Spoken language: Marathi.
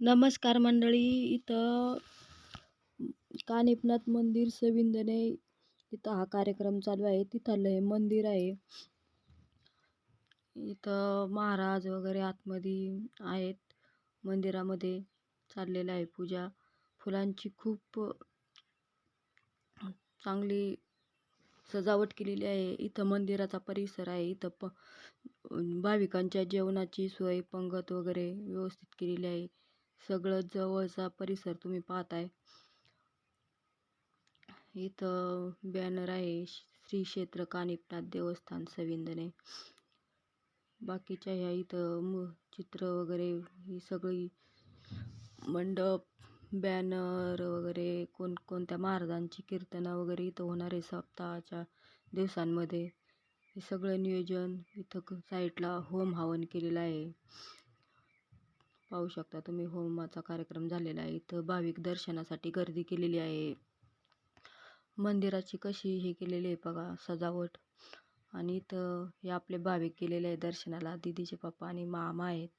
नमस्कार मंडळी. इथं कानिफनाथ मंदिर सविंदने इथं हा कार्यक्रम चालू आहे. तिथलं हे मंदिर आहे. इथं महाराज वगैरे आतमध्ये आहेत. मंदिरामध्ये चाललेलं आहे पूजा. फुलांची खूप चांगली सजावट केलेली आहे. इथं मंदिराचा परिसर आहे. इथं भाविकांच्या जेवणाची सोय, पंगत वगैरे व्यवस्थित केलेली आहे. सगळं जवळचा परिसर तुम्ही पाहताय. इथं बॅनर आहे श्री क्षेत्र कानिफनाथ देवस्थान सविंदने. बाकीच्या ह्या इथं चित्र वगैरे ही सगळी मंडप, बॅनर वगैरे कोणकोणत्या महाराजांची कीर्तनं वगैरे इथं होणार आहे सप्ताहाच्या दिवसांमध्ये. हे सगळं नियोजन इथं साईडला होम हवन केलेलं आहे. पाहू शकता तुम्ही होमाचा कार्यक्रम झालेला आहे. इथं भाविक दर्शनासाठी गर्दी केलेली आहे. मंदिराची कशी हे केलेली आहे बघा सजावट. आणि इथं हे आपले भाविक गेलेले आहे दर्शनाला. दीदीचे पप्पा आणि मामा आहेत.